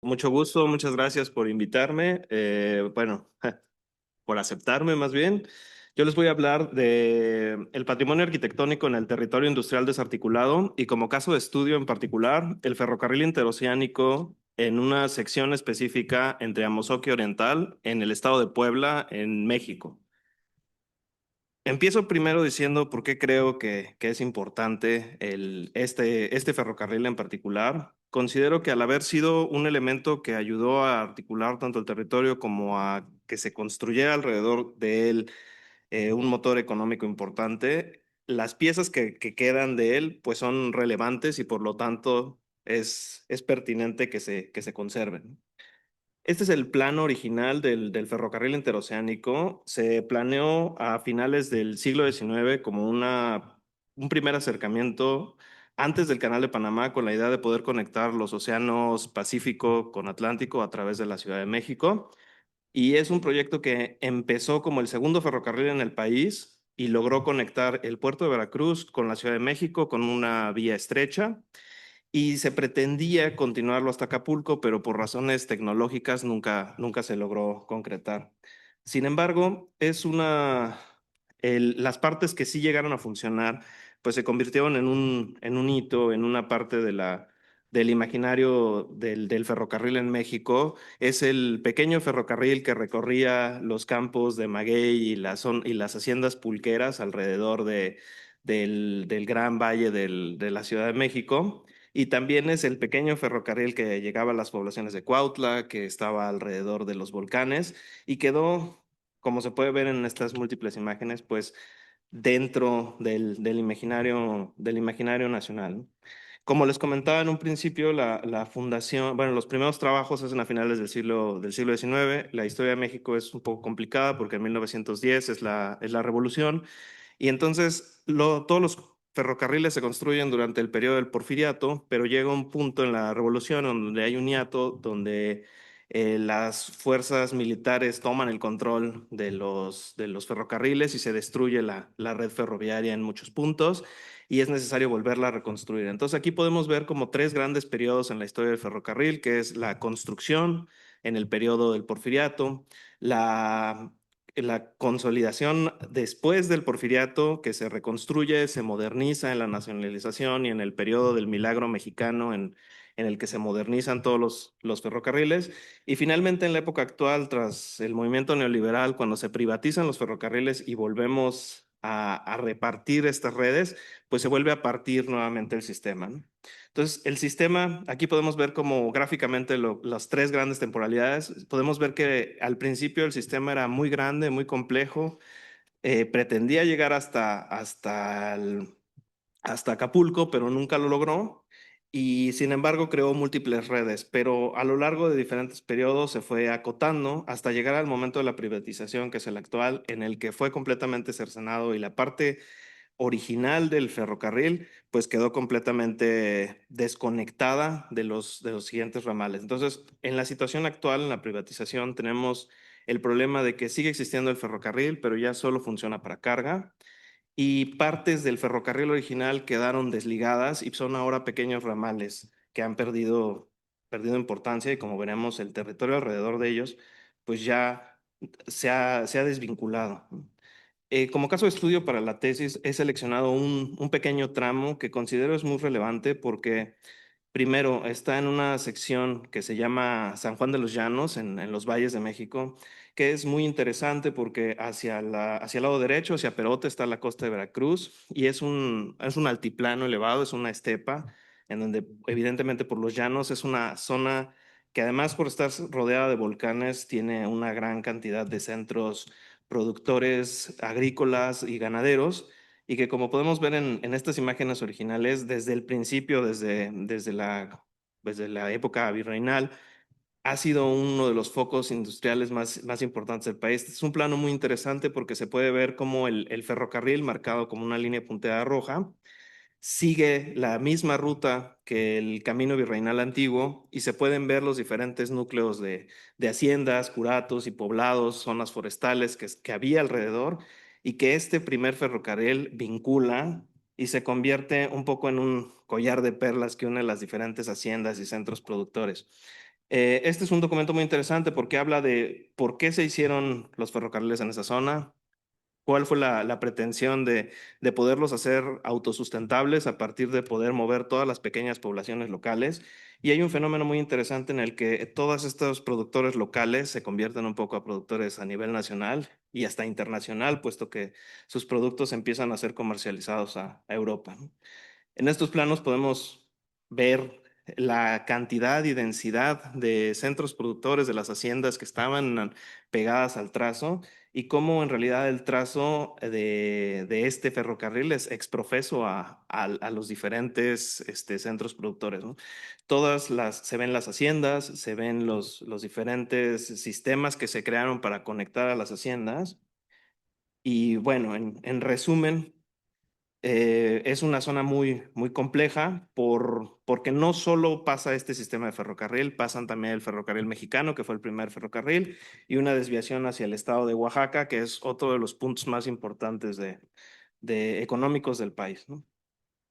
Mucho gusto, muchas gracias por invitarme. Por aceptarme más bien. Yo les voy a hablar de el patrimonio arquitectónico en el territorio industrial desarticulado y como caso de estudio en particular, el ferrocarril interoceánico en una sección específica entre Amozoc y Oriental en el estado de Puebla, en México. Empiezo primero diciendo por qué creo que es importante este ferrocarril en particular. Considero que al haber sido un elemento que ayudó a articular tanto el territorio como a que se construyera alrededor de él un motor económico importante, las piezas que quedan de él pues son relevantes y por lo tanto es pertinente que se conserven. Este es el plano original del ferrocarril interoceánico. Se planeó a finales del siglo XIX como un primer acercamiento antes del Canal de Panamá con la idea de poder conectar los océanos Pacífico con Atlántico a través de la Ciudad de México. Y es un proyecto que empezó como el segundo ferrocarril en el país y logró conectar el puerto de Veracruz con la Ciudad de México con una vía estrecha y se pretendía continuarlo hasta Acapulco, pero por razones tecnológicas nunca se logró concretar. Sin embargo, las partes que sí llegaron a funcionar, pues se convirtieron en un hito, en una parte del imaginario del ferrocarril en México. Es el pequeño ferrocarril que recorría los campos de maguey y las haciendas pulqueras alrededor del Gran Valle de la Ciudad de México. Y también es el pequeño ferrocarril que llegaba a las poblaciones de Cuautla, que estaba alrededor de los volcanes y quedó, como se puede ver en estas múltiples imágenes, pues dentro del imaginario nacional. Como les comentaba en un principio, la fundación, bueno, los primeros trabajos se hacen a finales del siglo XIX. La historia de México es un poco complicada porque en 1910 es la revolución y entonces todos los ferrocarriles se construyen durante el periodo del Porfiriato, pero llega un punto en la revolución donde hay un hiato, donde las fuerzas militares toman el control de los ferrocarriles y se destruye la red ferroviaria en muchos puntos y es necesario volverla a reconstruir. Entonces aquí podemos ver como tres grandes periodos en la historia del ferrocarril, que es la construcción en el periodo del Porfiriato, la consolidación después del Porfiriato, que se reconstruye, se moderniza en la nacionalización y en el periodo del Milagro Mexicano, en el que se modernizan todos los ferrocarriles, y finalmente en la época actual, tras el movimiento neoliberal, cuando se privatizan los ferrocarriles y volvemos a repartir estas redes, pues se vuelve a partir nuevamente el sistema, ¿no? Entonces, el sistema, aquí podemos ver como gráficamente las tres grandes temporalidades. Podemos ver que al principio el sistema era muy grande, muy complejo, pretendía llegar hasta Acapulco, pero nunca lo logró. Y sin embargo creó múltiples redes, pero a lo largo de diferentes periodos se fue acotando hasta llegar al momento de la privatización, que es el actual, en el que fue completamente cercenado y la parte original del ferrocarril, pues quedó completamente desconectada de los siguientes ramales. Entonces, en la situación actual, en la privatización, tenemos el problema de que sigue existiendo el ferrocarril, pero ya solo funciona para carga y partes del ferrocarril original quedaron desligadas y son ahora pequeños ramales que han perdido importancia y como veremos el territorio alrededor de ellos pues ya se ha desvinculado. Como caso de estudio para la tesis he seleccionado un pequeño tramo que considero es muy relevante porque primero, está en una sección que se llama San Juan de los Llanos, en los valles de México, que es muy interesante porque hacia el lado derecho, hacia Perote, está la costa de Veracruz y es un altiplano elevado, es una estepa, en donde evidentemente por los llanos es una zona que además por estar rodeada de volcanes tiene una gran cantidad de centros productores agrícolas y ganaderos y que como podemos ver en estas imágenes originales, desde el principio, desde la época virreinal, ha sido uno de los focos industriales más importantes del país. Es un plano muy interesante porque se puede ver cómo el ferrocarril, marcado como una línea punteada roja, sigue la misma ruta que el camino virreinal antiguo y se pueden ver los diferentes núcleos de haciendas, curatos y poblados, zonas forestales que había alrededor y que este primer ferrocarril vincula y se convierte un poco en un collar de perlas que une las diferentes haciendas y centros productores. Este es un documento muy interesante porque habla de por qué se hicieron los ferrocarriles en esa zona, cuál fue la pretensión de poderlos hacer autosustentables a partir de poder mover todas las pequeñas poblaciones locales. Y hay un fenómeno muy interesante en el que todos estos productores locales se convierten un poco a productores a nivel nacional y hasta internacional, puesto que sus productos empiezan a ser comercializados a Europa, ¿no? En estos planos podemos ver la cantidad y densidad de centros productores de las haciendas que estaban pegadas al trazo y cómo en realidad el trazo de este ferrocarril es exprofeso a los diferentes centros productores, ¿no? Se ven las haciendas, se ven los diferentes sistemas que se crearon para conectar a las haciendas y bueno, en resumen, es una zona muy compleja porque no solo pasa este sistema de ferrocarril, pasan también el ferrocarril mexicano, que fue el primer ferrocarril, y una desviación hacia el estado de Oaxaca, que es otro de los puntos más importantes de económicos del país, ¿no?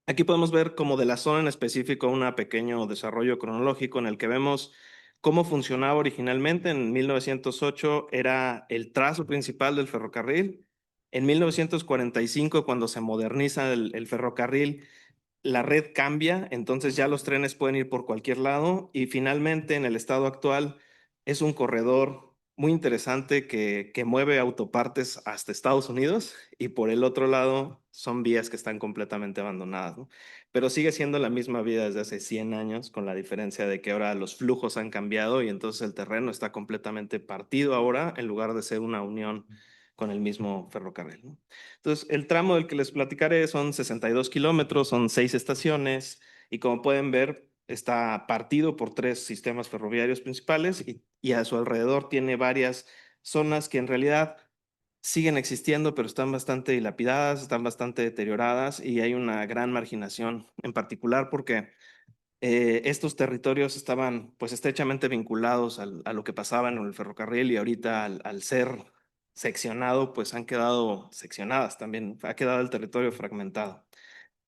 Aquí podemos ver como de la zona en específico un pequeño desarrollo cronológico en el que vemos cómo funcionaba originalmente. En 1908 era el trazo principal del ferrocarril. En 1945, cuando se moderniza el ferrocarril, la red cambia, entonces ya los trenes pueden ir por cualquier lado y finalmente en el estado actual es un corredor muy interesante que mueve autopartes hasta Estados Unidos y por el otro lado son vías que están completamente abandonadas, ¿no? Pero sigue siendo la misma vía desde hace 100 años, con la diferencia de que ahora los flujos han cambiado y entonces el terreno está completamente partido ahora en lugar de ser una unión con el mismo ferrocarril, ¿no? Entonces, el tramo del que les platicaré son 62 kilómetros, son 6 estaciones y como pueden ver, está partido por 3 sistemas ferroviarios principales y a su alrededor tiene varias zonas que en realidad siguen existiendo, pero están bastante dilapidadas, están bastante deterioradas y hay una gran marginación, en particular porque estos territorios estaban pues estrechamente vinculados a lo que pasaba en el ferrocarril y ahorita al ser seccionado pues han quedado seccionadas también, ha quedado el territorio fragmentado.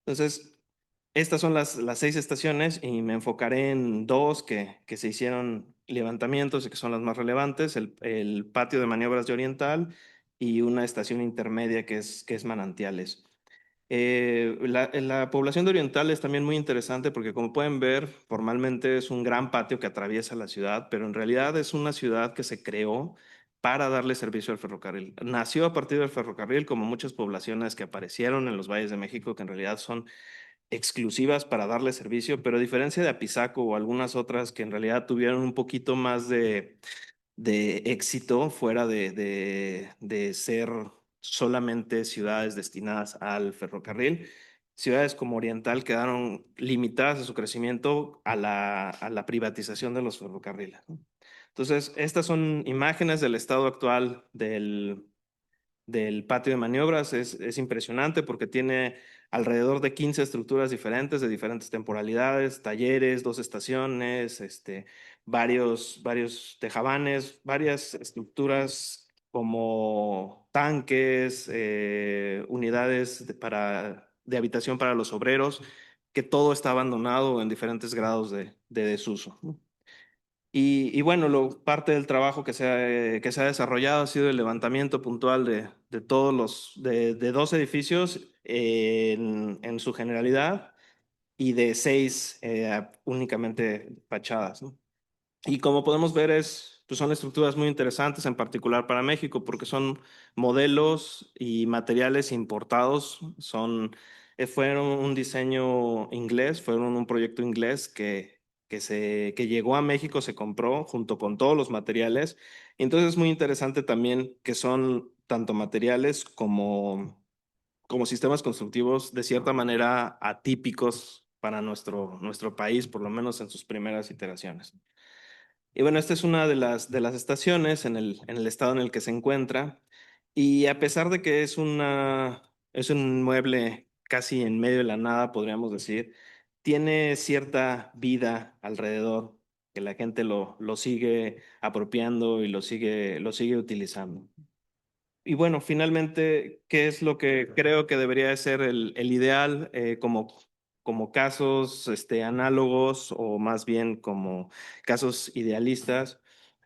Entonces, estas son las 6 estaciones y me enfocaré en dos que se hicieron levantamientos y que son las más relevantes, el patio de maniobras de Oriental y una estación intermedia que es Manantiales. La población de Oriental es también muy interesante porque como pueden ver, formalmente es un gran patio que atraviesa la ciudad, pero en realidad es una ciudad que se creó para darle servicio al ferrocarril. Nació a partir del ferrocarril, como muchas poblaciones que aparecieron en los valles de México, que en realidad son exclusivas para darle servicio, pero a diferencia de Apizaco o algunas otras que en realidad tuvieron un poquito más de éxito fuera de ser solamente ciudades destinadas al ferrocarril. Ciudades como Oriental quedaron limitadas a su crecimiento a la privatización de los ferrocarriles, ¿no? Entonces, estas son imágenes del estado actual del patio de maniobras. Es impresionante porque tiene alrededor de 15 estructuras diferentes de diferentes temporalidades, talleres, 2 estaciones, varios tejabanes, varias estructuras como tanques, unidades de habitación para los obreros, que todo está abandonado en diferentes grados de desuso, ¿no? Y bueno, parte del trabajo que se ha desarrollado ha sido el levantamiento puntual de todos de 2 edificios en su generalidad y de 6 únicamente fachadas, ¿no? Y como podemos ver, pues son estructuras muy interesantes, en particular para México, porque son modelos y materiales importados. Fueron un diseño inglés, fueron un proyecto inglés que llegó a México, se compró junto con todos los materiales. Entonces es muy interesante también que son tanto materiales como sistemas constructivos de cierta manera atípicos para nuestro país, por lo menos en sus primeras iteraciones. Y bueno, esta es una de las estaciones en el estado en el que se encuentra. Y a pesar de que es un mueble casi en medio de la nada, podríamos decir, tiene cierta vida alrededor, que la gente lo sigue apropiando y lo sigue utilizando. Y bueno, finalmente, ¿qué es lo que creo que debería de ser el ideal? Como como casos análogos o más bien como casos idealistas.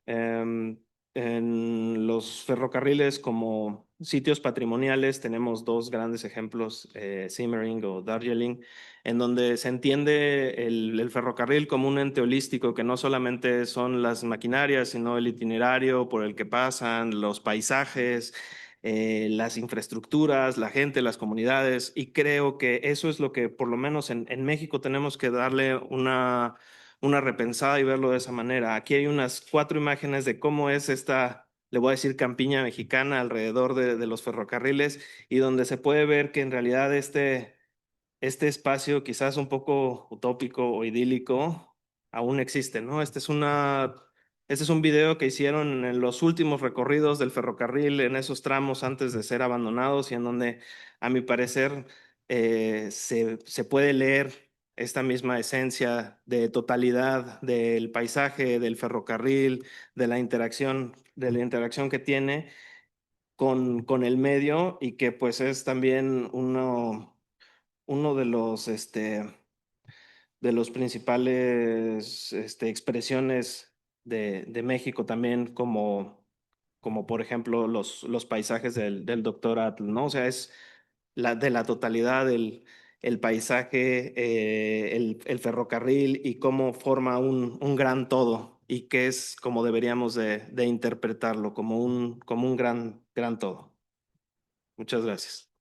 Em, en los ferrocarriles como sitios patrimoniales tenemos dos grandes ejemplos, Simmering o Darjeeling, en donde se entiende el ferrocarril como un ente holístico que no solamente son las maquinarias, sino el itinerario por el que pasan, los paisajes, las infraestructuras, la gente, las comunidades, y creo que eso es lo que por lo menos en México tenemos que darle una repensada y verlo de esa manera. Aquí hay unas 4 imágenes de cómo es esta, le voy a decir, campiña mexicana alrededor de los ferrocarriles y donde se puede ver que en realidad este espacio quizás un poco utópico o idílico aún existe, ¿no? Este es un video que hicieron en los últimos recorridos del ferrocarril, en esos tramos antes de ser abandonados y en donde, a mi parecer, se puede leer esta misma esencia de totalidad del paisaje, del ferrocarril, de la interacción que tiene con el medio y que pues es también uno de los principales expresiones de México también, como por ejemplo los paisajes del Doctor Atl, ¿no? O sea, es de la totalidad el paisaje, el ferrocarril y cómo forma un gran todo y que es como deberíamos de interpretarlo, como un gran todo. Muchas gracias.